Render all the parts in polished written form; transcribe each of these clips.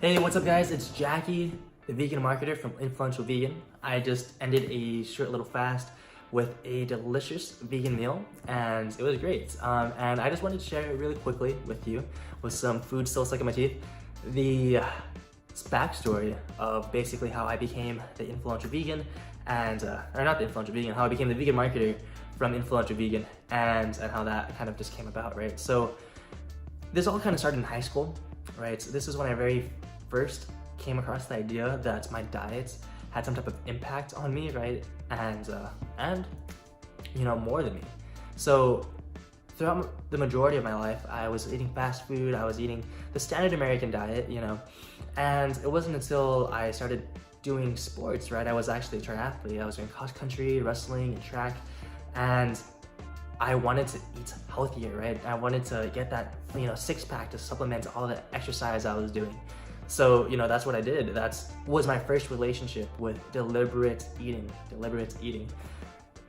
Hey, what's up guys? It's Jackie, the vegan marketer from Influential Vegan. I just ended a short little fast with a delicious vegan meal and it was great. And I just wanted to share it really quickly with you with some food still stuck in my teeth. The backstory of basically how I became the Influential Vegan and, or not the Influential Vegan, how I became the vegan marketer from Influential Vegan and how that kind of just came about, right? So this all kind of started in high school, right? So this is when I very first came across the idea that my diet had some type of impact on me, right? And you know, more than me. So throughout the majority of my life, I was eating fast food, I was eating the standard American diet, you know, and it wasn't until I started doing sports, right? I was actually a triathlete. I was doing cross country, wrestling, and track, and I wanted to eat healthier, right? I wanted to get that, you know, six-pack to supplement all the exercise I was doing. So, you know, that's what I did. That was my first relationship with deliberate eating.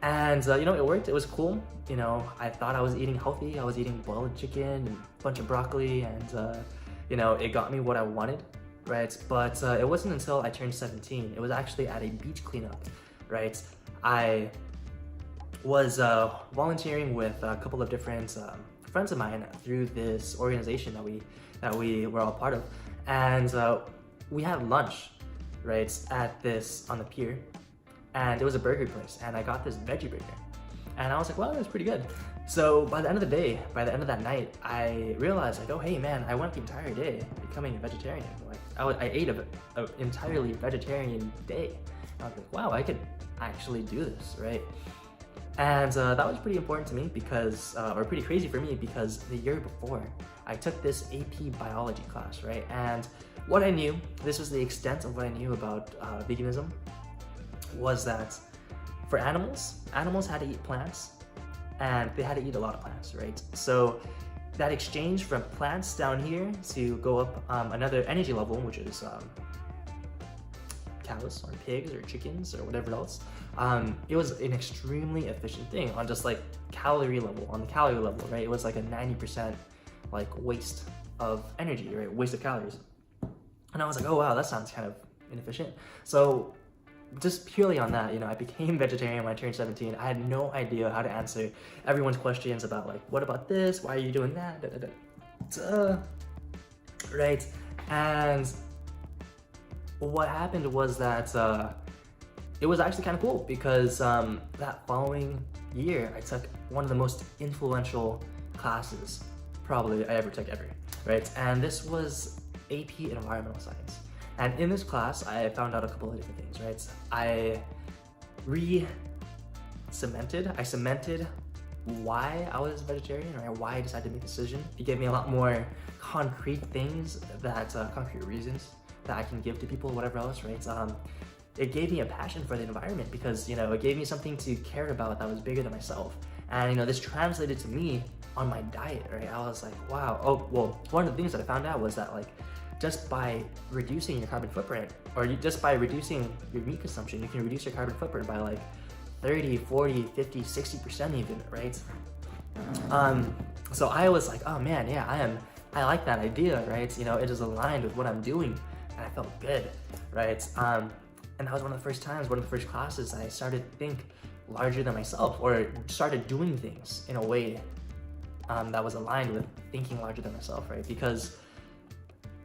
And, you know, it worked. It was cool. You know, I thought I was eating healthy. I was eating boiled chicken and a bunch of broccoli and, you know, it got me what I wanted, right? But it wasn't until I turned 17. It was actually at a beach cleanup, right? I was volunteering with a couple of different friends of mine through this organization that we were all part of. And we had lunch, right, on the pier, and it was a burger place, and I got this veggie burger, and I was like, wow, that's pretty good. So by the end of the day, by the end of that night, I realized like, oh hey man, I went the entire day becoming a vegetarian. Like I ate an entirely vegetarian day. I was like, wow, I could actually do this, right? And that was pretty important to me because, or pretty crazy for me because the year before, I took this AP biology class, right? And what I knew, this was the extent of what I knew about veganism, was that for animals had to eat plants and they had to eat a lot of plants, right? So that exchange from plants down here to go up another energy level, which is cows or pigs or chickens or whatever else, it was an extremely efficient thing on just like on the calorie level, right? It was like a 90% like waste of energy, right? Waste of calories. And I was like, oh wow, that sounds kind of inefficient. So just purely on that, you know, I became vegetarian when I turned 17. I had no idea how to answer everyone's questions about like, what about this? Why are you doing that? Right? And what happened was that it was actually kind of cool because that following year I took one of the most influential classes probably I ever took right? And this was AP Environmental Science. And in this class, I found out a couple of different things, right? I cemented why I was vegetarian, right? Why I decided to make the decision. It gave me a lot more concrete things concrete reasons that I can give to people, whatever else, right? It gave me a passion for the environment because, you know, it gave me something to care about that was bigger than myself. And, you know, this translated to me on my diet, right? I was like, wow. Oh, well, one of the things that I found out was that like, just by reducing your carbon footprint, or just by reducing your meat consumption, you can reduce your carbon footprint by like 30, 40, 50, 60% even, right? So I was like, oh man, yeah, I like that idea, right? You know, it is aligned with what I'm doing and I felt good, right? And that was one of the first classes I started to think larger than myself, or started doing things in a way that was aligned with thinking larger than myself, right? Because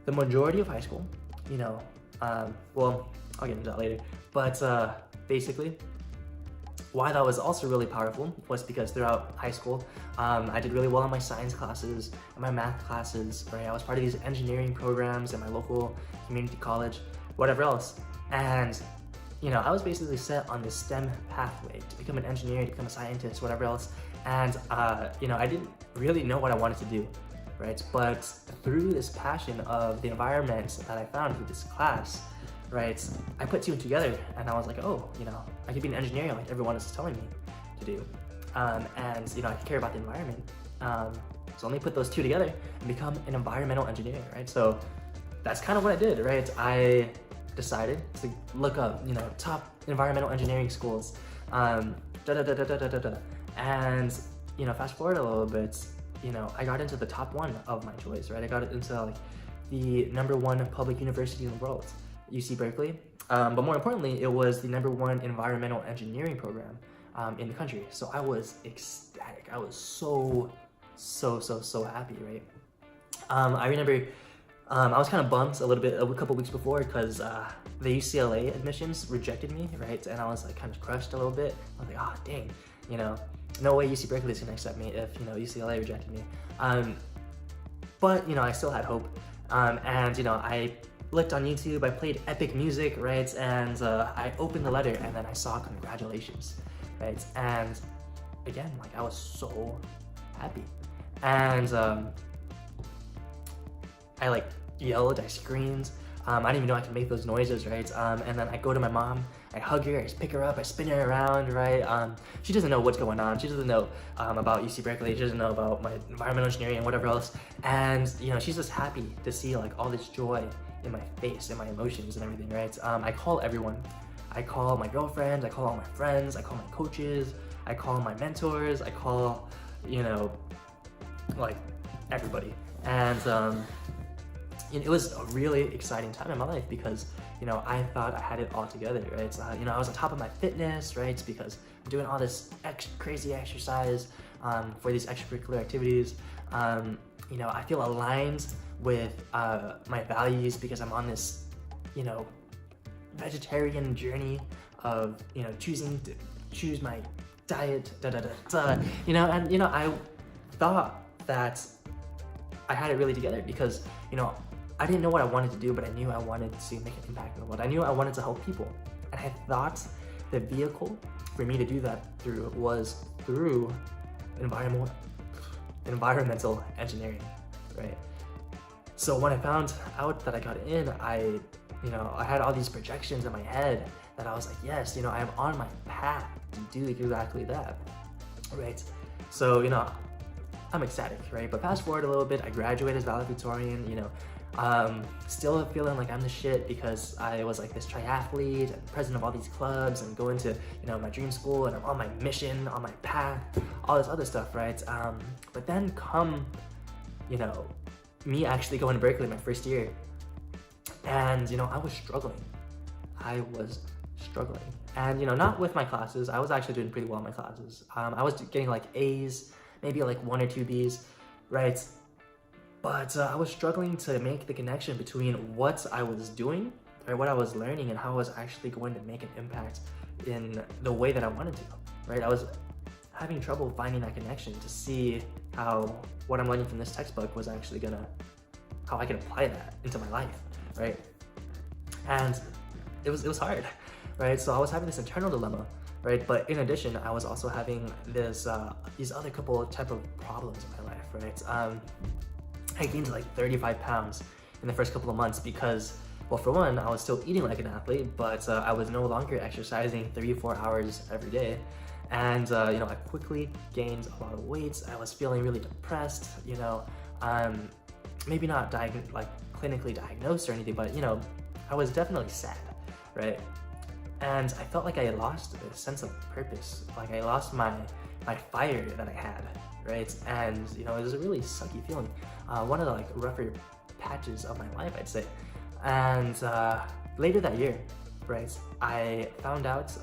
the majority of high school, you know, well, I'll get into that later, but basically, why that was also really powerful was because throughout high school, I did really well in my science classes and my math classes, right? I was part of these engineering programs at my local community college, whatever else. And, you know, I was basically set on this STEM pathway to become an engineer, to become a scientist, whatever else. And, you know, I didn't really know what I wanted to do, right? But through this passion of the environment that I found through this class, right, I put two together and I was like, oh, you know, I could be an engineer like everyone is telling me to do. And, you know, I care about the environment. So let me put those two together and become an environmental engineer, right? So that's kind of what I did, right? I decided to look up, you know, top environmental engineering schools, and, you know, fast forward a little bit, you know, I got into the top one of my choice, right? I got into like the #1 public university in the world, UC Berkeley. But more importantly, it was the #1 environmental engineering program in the country. So I was ecstatic. I was so happy, right? I remember I was kind of bummed a couple weeks before because the UCLA admissions rejected me, right? And I was like kind of crushed a little bit. I was like, oh dang, you know, no way UC Berkeley is gonna accept me if, you know, UCLA rejected me. But you know, I still had hope. And you know, I looked on YouTube, I played epic music, right? And I opened the letter and then I saw congratulations, right? And again, like I was so happy. And I like yelled, I screamed. I didn't even know I could make those noises, right? And then I go to my mom, I hug her, I pick her up, I spin her around, right? She doesn't know what's going on. She doesn't know about UC Berkeley. She doesn't know about my environmental engineering and whatever else. And you know, she's just happy to see like all this joy in my face and my emotions and everything, right? I call everyone. I call my girlfriend, I call all my friends, I call my coaches, I call my mentors, I call, you know, like everybody. And it was a really exciting time in my life because, you know, I thought I had it all together, right? You know, I was on top of my fitness, right? Because I'm doing all this crazy exercise for these extracurricular activities. You know, I feel aligned with my values because I'm on this, you know, vegetarian journey of, you know, choosing to choose my diet, you know, and, you know, I thought that I had it really together because, you know, I didn't know what I wanted to do, but I knew I wanted to make an impact in the world. I knew I wanted to help people. And I thought the vehicle for me to do that was through environmental engineering, right? So when I found out that I got in, I had all these projections in my head that I was like, yes, you know, I'm on my path to do exactly that, right? So, you know, I'm ecstatic, right? But fast forward a little bit, I graduated as valedictorian, you know, still feeling like I'm the shit because I was like this triathlete and president of all these clubs and going to, you know, my dream school and I'm on my mission, on my path, all this other stuff, right? But then come, you know, me actually going to Berkeley my first year, and, you know, I was struggling. And, you know, not with my classes. I was actually doing pretty well in my classes. I was getting like A's, maybe like 1 or 2 B's, right? But I was struggling to make the connection between what I was doing, right, what I was learning, and how I was actually going to make an impact in the way that I wanted to, right? I was having trouble finding that connection to see how what I'm learning from this textbook was actually how I can apply that into my life, right? And it was hard, right? So I was having this internal dilemma, right? But in addition, I was also having these other couple type of problems in my life, right? I gained like 35 pounds in the first couple of months because, well, for one, I was still eating like an athlete, but I was no longer exercising 3-4 hours every day. And, you know, I quickly gained a lot of weight. I was feeling really depressed, you know, maybe not clinically diagnosed or anything, but, you know, I was definitely sad, right? And I felt like I had lost a sense of purpose. Like I lost my fire that I had, right? And, you know, it was a really sucky feeling. One of the like rougher patches of my life, I'd say. And later that year, right, I found out,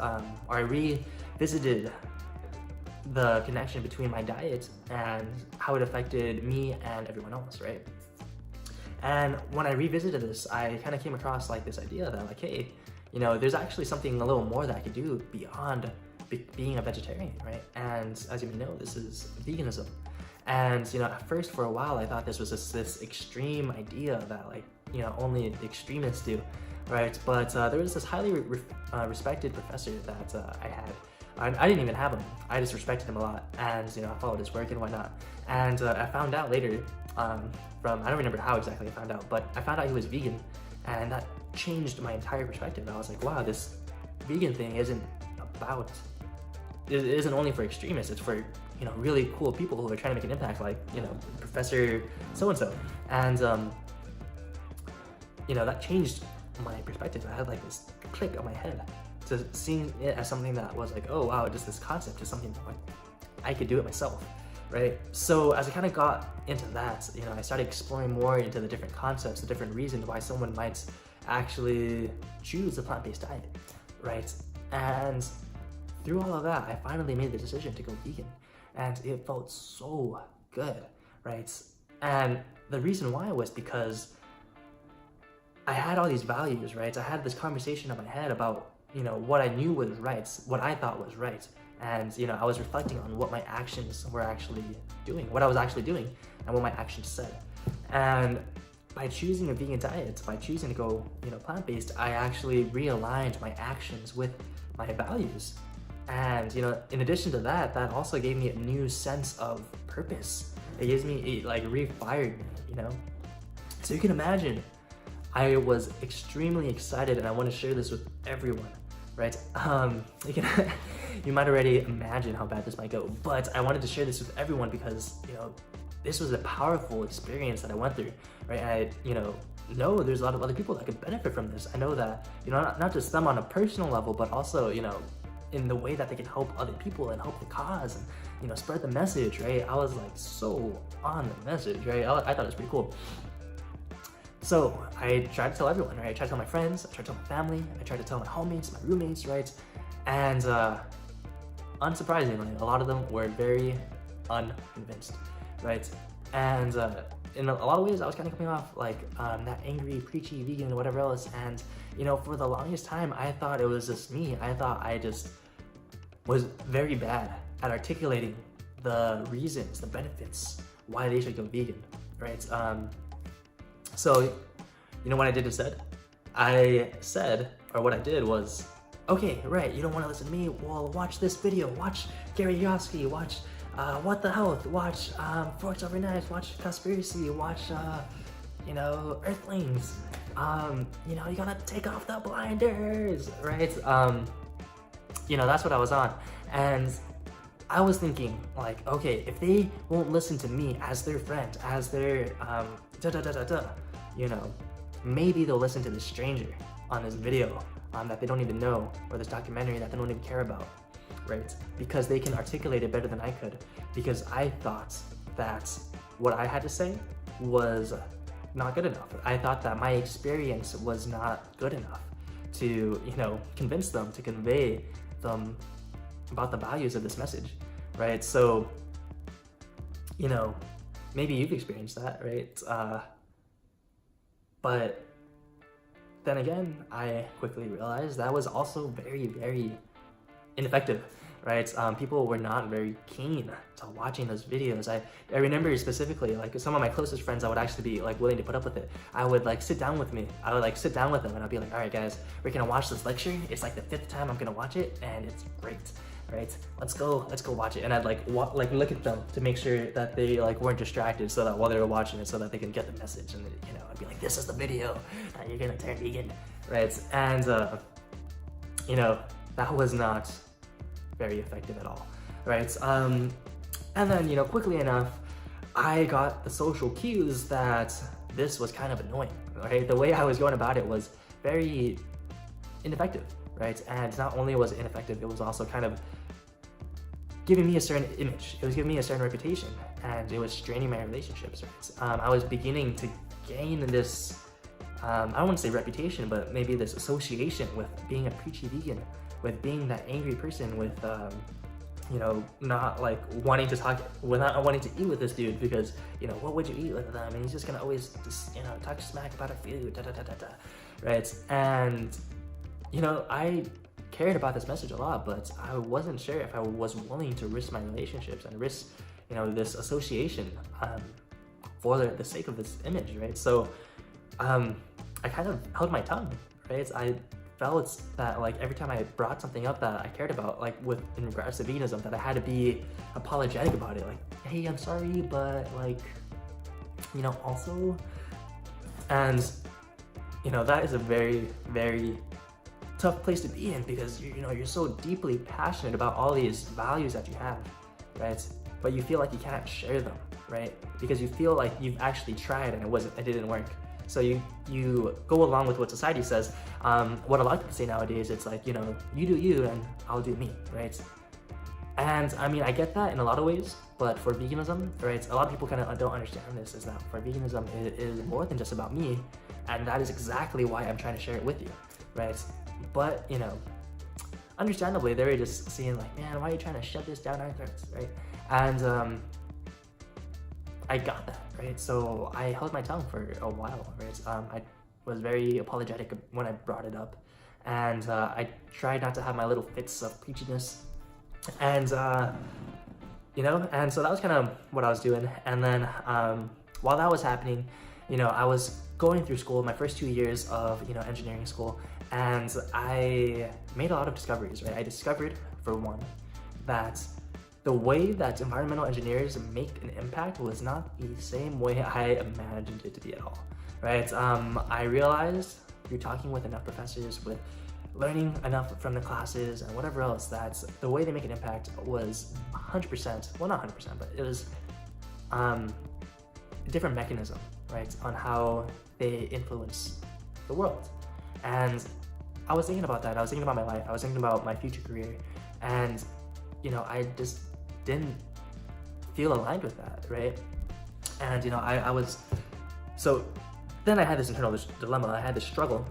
or I revisited the connection between my diet and how it affected me and everyone else, right? And when I revisited this, I kind of came across like this idea that like, hey, you know, there's actually something a little more that I could do beyond being a vegetarian, right? And as you may know, this is veganism. And, you know, at first for a while, I thought this was just this extreme idea that like, you know, only the extremists do, right? But there was this highly respected professor that I had. I didn't even have him. I just respected him a lot. And, you know, I followed his work and whatnot. And I found out later I don't remember how exactly I found out, but I found out he was vegan. And that changed my entire perspective. I was like, wow, this vegan thing isn't only for extremists, it's for, you know, really cool people who are trying to make an impact, like, you know, Professor so-and-so. And, you know, that changed my perspective. I had like this click on my head to seeing it as something that was like, oh wow, just this concept is something that like, I could do it myself, right? So as I kind of got into that, you know, I started exploring more into the different concepts, the different reasons why someone might actually choose a plant-based diet, right? And through all of that, I finally made the decision to go vegan, and it felt so good, right? And the reason why was because I had all these values, right? I had this conversation in my head about, you know, what I knew was right, what I thought was right. And, you know, I was reflecting on what my actions were actually doing, what I was actually doing, and what my actions said. And by choosing a vegan diet, by choosing to go, you know, plant-based, I actually realigned my actions with my values. And, you know, in addition to that, that also gave me a new sense of purpose. It like refired me, you know? So you can imagine, I was extremely excited, and I want to share this with everyone, right? You might already imagine how bad this might go, but I wanted to share this with everyone because, you know, this was a powerful experience that I went through, right? And I, you know there's a lot of other people that could benefit from this. I know that, you know, not just them on a personal level, but also, you know, in the way that they can help other people and help the cause and, you know, spread the message, right? I was like so on the message, right? I thought it was pretty cool. So I tried to tell everyone, right? I tried to tell my friends, I tried to tell my family, I tried to tell my homies, my roommates, right? And unsurprisingly, a lot of them were very unconvinced, right? And in a lot of ways, I was kind of coming off like that angry, preachy vegan, whatever else. And, you know, for the longest time, I thought it was just me. I thought I just was very bad at articulating the reasons, the benefits, why they should go vegan, right? So, you know what I did instead? I said, or what I did was, okay, right, you don't want to listen to me? Well, watch this video, watch Gary Yoski, watch What the Health, watch Forks Over Knives, watch Conspiracy, watch, you know, Earthlings. You know, you gotta take off the blinders, right? You know, that's what I was on. And I was thinking, like, okay, if they won't listen to me as their friend, as their you know, maybe they'll listen to this stranger on this video that they don't even know, or this documentary that they don't even care about, right? Because they can articulate it better than I could, because I thought that what I had to say was not good enough. I thought that my experience was not good enough to, you know, convince them, to convey them about the values of this message, right? So, you know, maybe you've experienced that, right? But then again, I quickly realized that was also very, very ineffective, right? People were not very keen to watching those videos. I remember specifically, like, some of my closest friends, I would actually be like willing to put up with it. I would like sit down with me. I would like sit down with them and I'd be like, all right guys, we're gonna watch this lecture. It's like the 5th time I'm gonna watch it and it's great, right? Let's go watch it. And I'd like look at them to make sure that they like weren't distracted, so that while they were watching it, so that they can get the message. And you know, I'd be like, this is the video, you're gonna turn vegan, right? And you know, that was not very effective at all, right? And then, you know, quickly enough, I got the social cues that this was kind of annoying, right? The way I was going about it was very ineffective, right? And not only was it ineffective, it was also kind of giving me a certain image. It was giving me a certain reputation, and it was straining my relationships, right? I was beginning to gain this, I don't want to say reputation, but maybe this association with being a preachy vegan, with being that angry person, with, you know, not like wanting to talk, not wanting to eat with this dude because, you know, what would you eat with them? And he's just gonna always just, you know, talk smack about our food, right? And, you know, I cared about this message a lot, but I wasn't sure if I was willing to risk my relationships and risk, you know, this association for the sake of this image, right? So I kind of held my tongue, right? I felt that like every time I brought something up that I cared about, like in regards to veganism, that I had to be apologetic about it. Like, hey, I'm sorry, but like, you know, also, and you know, that is a very, very tough place to be in, because you know, you're so deeply passionate about all these values that you have, right? But you feel like you can't share them, right? Because you feel like you've actually tried and it didn't work. So you go along with what society says. What a lot of people say nowadays, it's like, you know, you do you and I'll do me, right? And I mean, I get that in a lot of ways, But for veganism, right, a lot of people kind of don't understand this, is that for veganism, it is more than just about me, and that is exactly why I'm trying to share it with you, right? But, you know, understandably, they're just seeing like, man, why are you trying to shove this down our throats, right? And I got that, right? So I held my tongue for a while, right? I was very apologetic when I brought it up, and I tried not to have my little fits of preachiness, and you know, and so that was kind of what I was doing. And then while that was happening, you know, I was going through school, my first 2 years of, you know, engineering school, and I made a lot of discoveries, right? I discovered, for one, that the way that environmental engineers make an impact was not the same way I imagined it to be at all, right? I realized through talking with enough professors, with learning enough from the classes and whatever else, that the way they make an impact was 100%, well, not 100%, but it was a different mechanism, right, on how they influence the world. And I was thinking about that. I was thinking about my life. I was thinking about my future career. And, you know, I just didn't feel aligned with that, right? And, you know, I was, so then I had this internal dilemma. I had this struggle,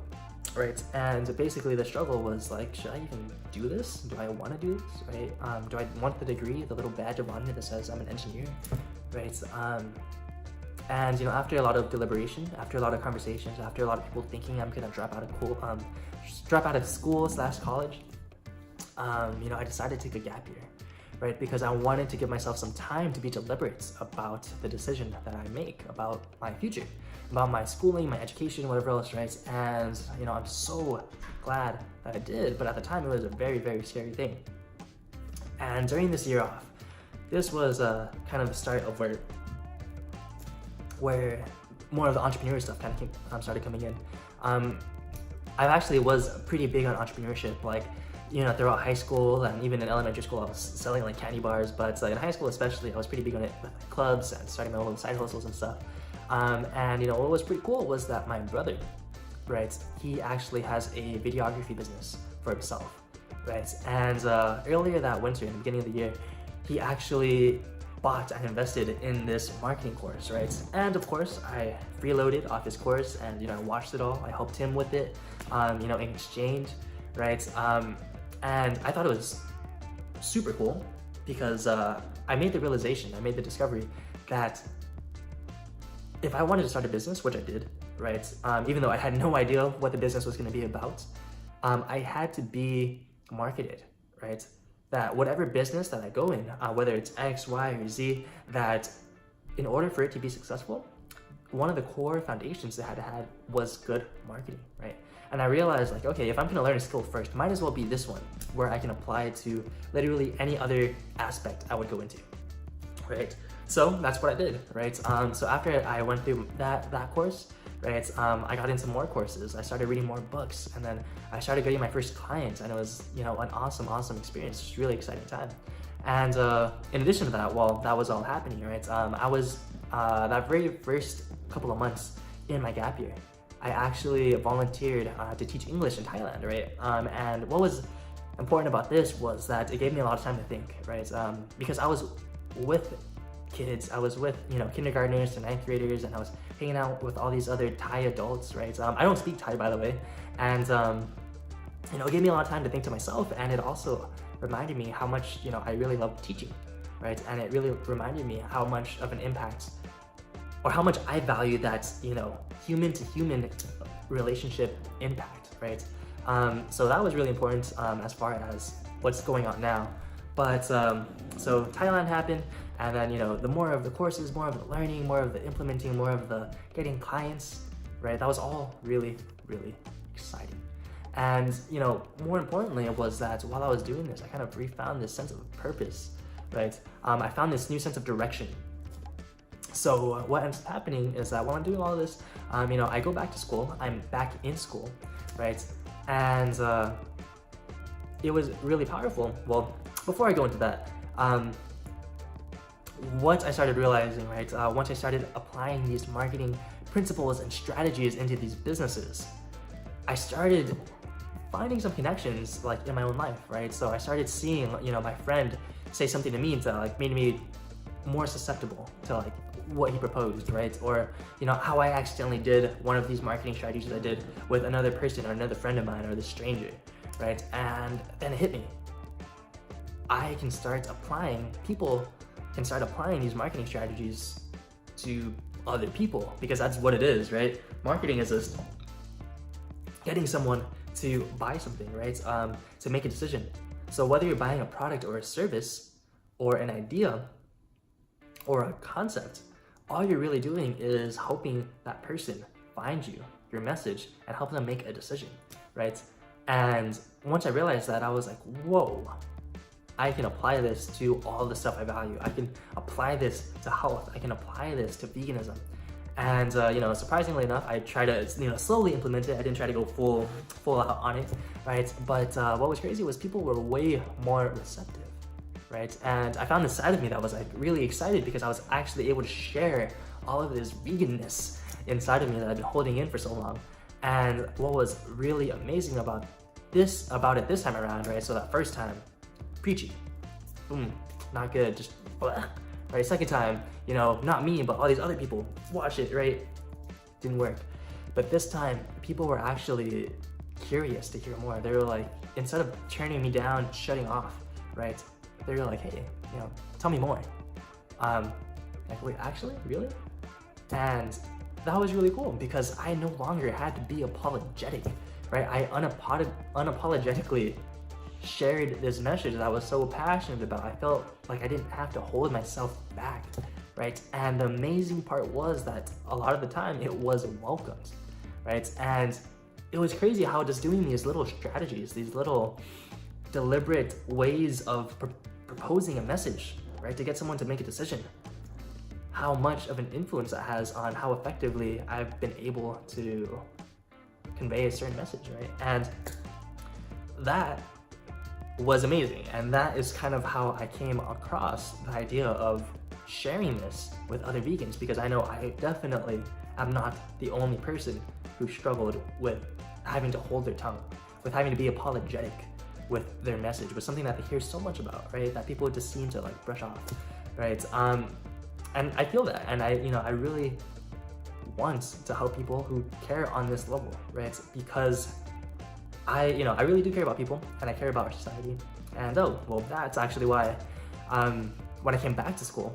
right? And basically the struggle was like, should I even do this? Do I want to do this, right? Do I want the degree, the little badge of honor that says I'm an engineer, right? And, you know, after a lot of deliberation, after a lot of conversations, after a lot of people thinking I'm gonna drop out of school/college, you know, I decided to take a gap year, right? Because I wanted to give myself some time to be deliberate about the decision that I make about my future, about my schooling, my education, whatever else, right? And, you know, I'm so glad that I did, but at the time it was a very, very scary thing. And during this year off, this was kind of the start of where more of the entrepreneurial stuff kind of started coming in. I actually was pretty big on entrepreneurship, like, you know, throughout high school and even in elementary school, I was selling like candy bars, but in high school especially, I was pretty big on it with like, clubs and starting my own side hustles and stuff. And, you know, what was pretty cool was that my brother, right, he actually has a videography business for himself, right? And earlier that winter, in the beginning of the year, he actually bought and invested in this marketing course, right? And of course, I freeloaded off his course and, you know, I watched it all. I helped him with it, you know, in exchange, right? And I thought it was super cool because I made the realization, I made the discovery that if I wanted to start a business, which I did, right? Even though I had no idea what the business was gonna be about, I had to be marketed, right? That whatever business that I go in, whether it's X, Y, or Z, that in order for it to be successful, one of the core foundations it had to have was good marketing, right? And I realized, like, okay, if I'm gonna learn a skill first, might as well be this one, where I can apply it to literally any other aspect I would go into, right? So that's what I did, right? So after I went through that course, right, I got into more courses. I started reading more books, and then I started getting my first clients, and it was, you know, an awesome experience. Just really exciting time. And in addition to that, while that was all happening, right, I was that very first couple of months in my gap year, I actually volunteered to teach English in Thailand, right? And what was important about this was that it gave me a lot of time to think, right? Because I was with kids, I was with, you know, kindergartners to ninth graders, and I was hanging out with all these other Thai adults, right? I don't speak Thai, by the way, and you know, it gave me a lot of time to think to myself, and it also reminded me how much, you know, I really love teaching, right? And it really reminded me how much of an impact, or how much I value that, you know, human to human relationship impact, right? So that was really important as far as what's going on now. But so Thailand happened, and then, you know, the more of the courses, more of the learning, more of the implementing, more of the getting clients, right? That was all really exciting. And, you know, more importantly, it was that while I was doing this, I kind of refound this sense of purpose, right? I found this new sense of direction. So what ends up happening is that while I'm doing all of this, you know, I go back to school. I'm back in school, right? And it was really powerful. Well, before I go into that, what I started realizing, right, once I started applying these marketing principles and strategies into these businesses, I started finding some connections, like, in my own life, right? So I started seeing, you know, my friend say something to me that, like, made me more susceptible to like what he proposed, right? Or, you know, how I accidentally did one of these marketing strategies I did with another person or another friend of mine or this stranger, right? And then it hit me. People can start applying these marketing strategies to other people, because that's what it is, right? Marketing is just getting someone to buy something, right? To make a decision. So whether you're buying a product or a service or an idea or a concept, all you're really doing is helping that person find you, your message, and help them make a decision, right? And once I realized that, I was like, whoa, I can apply this to all the stuff I value. I can apply this to health. I can apply this to veganism. And you know, surprisingly enough, I try to, you know, slowly implement it. I didn't try to go full out on it, right? But what was crazy was people were way more receptive, right? And I found this side of me that was like really excited, because I was actually able to share all of this veganness inside of me that I've been holding in for so long. And what was really amazing about it this time around, right? So that first time, preachy, boom, not good, just blah. Right, second time, you know, not me, but all these other people watch it, right? Didn't work. But this time, people were actually curious to hear more. They were like, instead of turning me down, shutting off, right? They were like, hey, you know, tell me more. Like, wait, actually, really? And that was really cool, because I no longer had to be apologetic, right? I unapologetically shared this message that I was so passionate about. I felt like I didn't have to hold myself back, right? And the amazing part was that a lot of the time it was welcomed, right? And it was crazy how just doing these little strategies, these little deliberate ways of proposing a message, right, to get someone to make a decision, how much of an influence that has on how effectively I've been able to convey a certain message, right? And that was amazing. And that is kind of how I came across the idea of sharing this with other vegans, because I know I definitely am not the only person who struggled with having to hold their tongue, with having to be apologetic with their message, with something that they hear so much about, right? That people just seem to like brush off, right? And I feel that, and I really want to help people who care on this level, right? Because I really do care about people, and I care about our society. And that's actually why when I came back to school,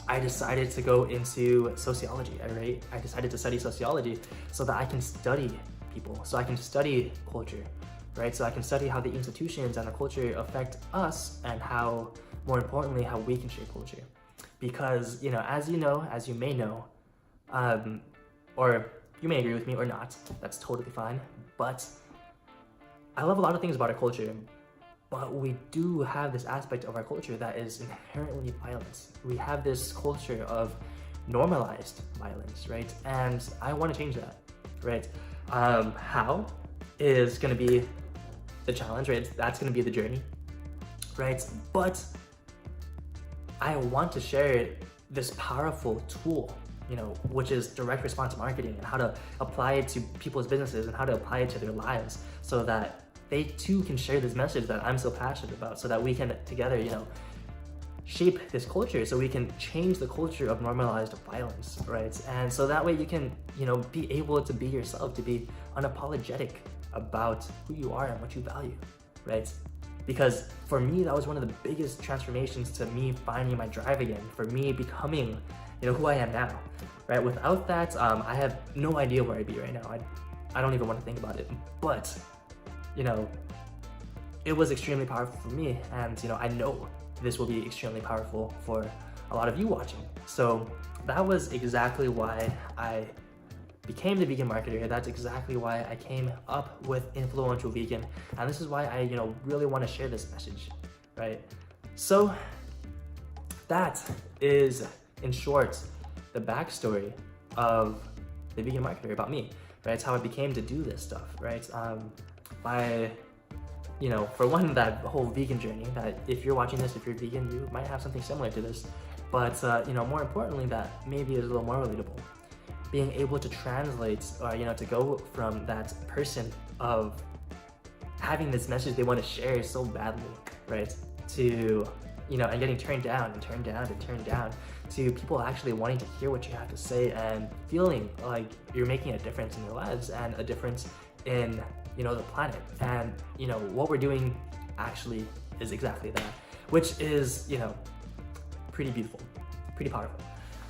I decided to go into sociology, right? I decided to study sociology so that I can study people, so I can study culture, right? So I can study how the institutions and the culture affect us, and how, more importantly, how we can shape culture. Because, as you may know, or you may agree with me or not, that's totally fine, but I love a lot of things about our culture, but we do have this aspect of our culture that is inherently violent. We have this culture of normalized violence, right? And I want to change that, right? How is going to be the challenge, right? That's going to be the journey, right? But I want to share this powerful tool, which is direct response marketing, and how to apply it to people's businesses and how to apply it to their lives, so that they too can share this message that I'm so passionate about, so that we can together, shape this culture, so we can change the culture of normalized violence, right? And so that way you can, be able to be yourself, to be unapologetic about who you are and what you value, right? Because for me, that was one of the biggest transformations to me finding my drive again, for me becoming, who I am now, right? Without that, I have no idea where I'd be right now. I don't even want to think about it, but it was extremely powerful for me, and I know this will be extremely powerful for a lot of you watching. So that was exactly why I became the vegan marketer. That's exactly why I came up with Influential Vegan, and this is why I really want to share this message, right? So that is, in short, the backstory of the vegan marketer, about me, right? It's how I became to do this stuff, right? For one, that whole vegan journey, that if you're watching this, if you're vegan, you might have something similar to this, but more importantly, that maybe is a little more relatable. Being able to translate, to go from that person of having this message they want to share so badly, right, to you know, and getting turned down and turned down and turned down, to people actually wanting to hear what you have to say and feeling like you're making a difference in their lives and a difference in, you know, the planet. And, you know, what we're doing actually is exactly that, which is, you know, pretty beautiful, pretty powerful.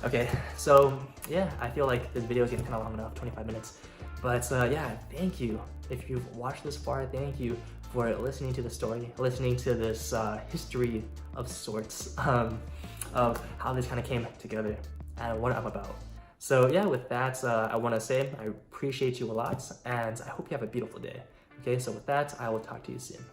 Okay, so yeah, I feel like this video is getting kind of long enough, 25 minutes. But yeah, thank you. If you've watched this far, thank you for listening to the story, listening to this history of sorts of how this kind of came together and what I'm about. So yeah, with that, I want to say I appreciate you a lot, and I hope you have a beautiful day. Okay, so with that, I will talk to you soon.